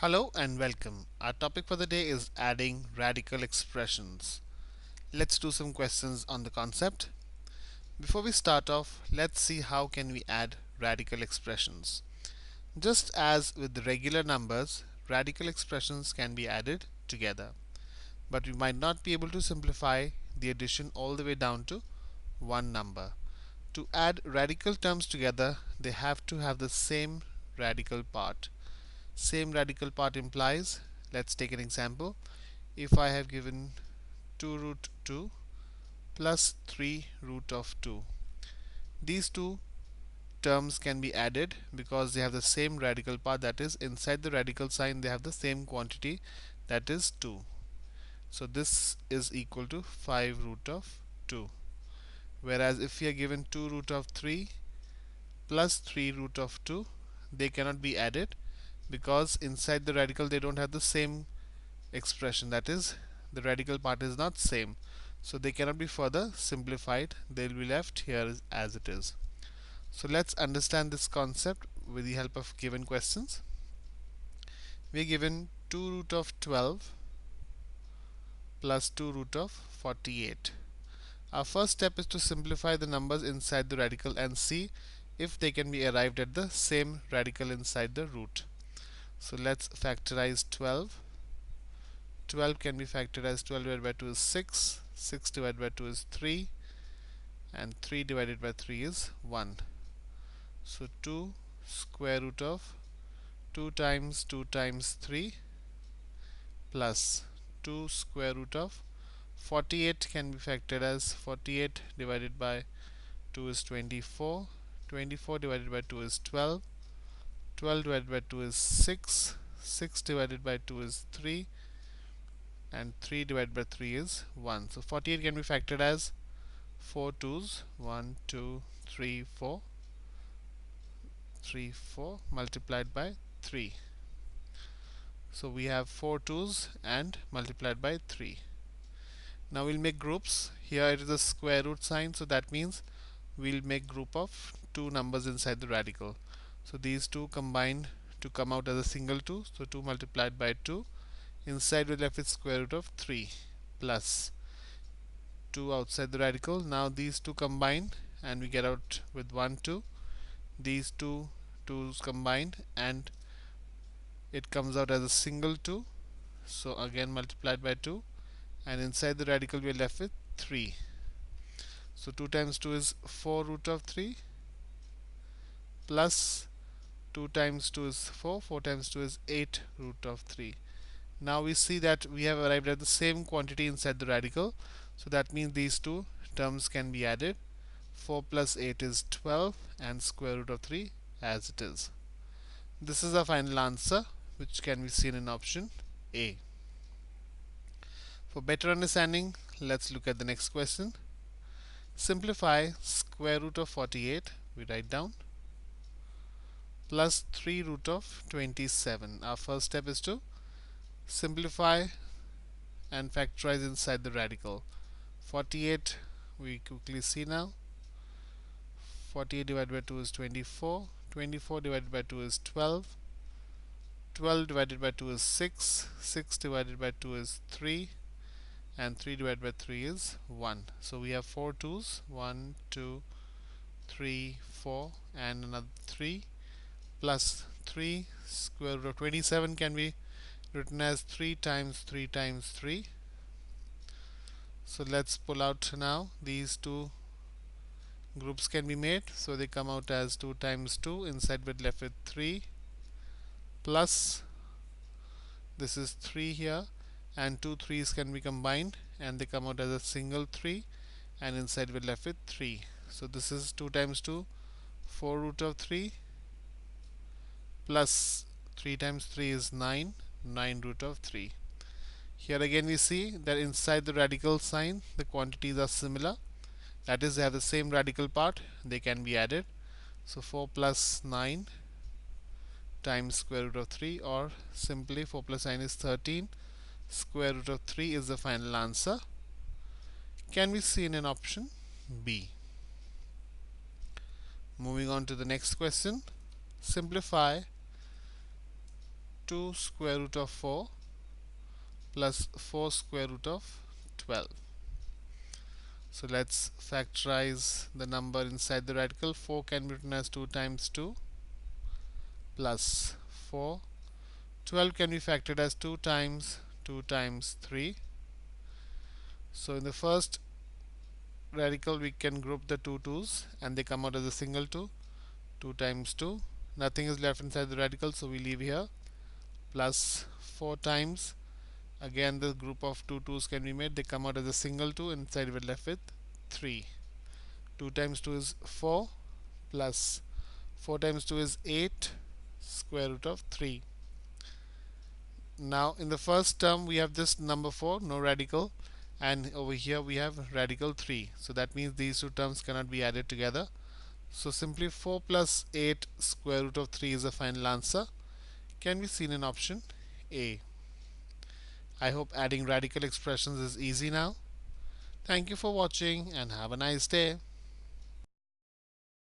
Hello and welcome. Our topic for the day is adding radical expressions. Let's do some questions on the concept. Before we start off, let's see how can we add radical expressions. Just as with the regular numbers, radical expressions can be added together, but we might not be able to simplify the addition all the way down to one number. To add radical terms together, they have to have the same radical part. Same radical part implies, let's take an example. If I have given 2 root 2 plus 3 root of 2, these two terms can be added because they have the same radical part, that is, inside the radical sign they have the same quantity, that is 2. So this is equal to 5 root of 2. Whereas if we are given 2 root of 3 plus 3 root of 2, they cannot be added because inside the radical they don't have the same expression, that is, the radical part is not same, so they cannot be further simplified. They will be left here as it is. So let's understand this concept with the help of given questions. We are given 2 root of 12 plus 2 root of 48. Our first step is to simplify the numbers inside the radical and see if they can be arrived at the same radical inside the root. So let's factorize 12. 12 can be factored as 12 divided by 2 is 6, 6 divided by 2 is 3, and 3 divided by 3 is 1. So 2 square root of 2 times 3 plus 2 square root of 48 can be factored as 48 divided by 2 is 24, 24 divided by 2 is 12, 12 divided by 2 is 6, 6 divided by 2 is 3, and 3 divided by 3 is 1. So 48 can be factored as 4 2's, 1 2 3 4, 3 4 multiplied by 3. So we have 4 2's and multiplied by 3. Now we'll make groups. Here it is a square root sign, so that means we'll make group of two numbers inside the radical. So these two combine to come out as a single 2. So 2 multiplied by 2. Inside we're left with square root of 3 plus 2 outside the radical. Now these two combine and we get out with 1 2. These two 2's combined and it comes out as a single 2. So again multiplied by 2, and inside the radical we are left with 3. So 2 times 2 is 4 root of 3 plus 2 times 2 is 4, 4 times 2 is 8 root of 3. Now we see that we have arrived at the same quantity inside the radical, so that means these two terms can be added. 4 plus 8 is 12 and square root of 3 as it is. This is the final answer, which can be seen in option A. For better understanding, let's look at the next question. Simplify square root of 48, we write down, plus 3 root of 27. Our first step is to simplify and factorize inside the radical. 48 we quickly see now. 48 divided by 2 is 24. 24 divided by 2 is 12. 12 divided by 2 is 6. 6 divided by 2 is 3. And 3 divided by 3 is 1. So we have 4 2's. 1, 2, 3, 4, and another 3 plus 3 square root of 27 can be written as 3 times 3 times 3. So let's pull out now. These two groups can be made, so they come out as 2 times 2. Inside we're left with 3 plus this is 3 here, and 2 3's can be combined and they come out as a single 3, and inside we're left with 3. So this is 2 times 2, 4 root of 3 plus 3 times 3 is 9, 9 root of 3. Here again we see that inside the radical sign the quantities are similar, that is, they have the same radical part, they can be added. So 4 plus 9 times square root of 3, or simply 4 plus 9 is 13, square root of 3 is the final answer, can be seen in option B. Moving on to the next question. Simplify 2 square root of 4 plus 4 square root of 12. So let's factorize the number inside the radical. 4 can be written as 2 times 2 plus 4. 12 can be factored as 2 times 3. So in the first radical we can group the two 2's and they come out as a single 2. 2 times 2. Nothing is left inside the radical, so we leave here. Plus 4 times. Again the group of two 2's can be made. They come out as a single 2. Inside we're left with 3. 2 times 2 is 4 plus 4 times 2 is 8 square root of 3. Now in the first term we have this number 4, no radical, and over here we have radical 3. So that means these two terms cannot be added together. So simply 4 plus 8 square root of 3 is the final answer. Can be seen in option A. I hope adding radical expressions is easy now. Thank you for watching and have a nice day.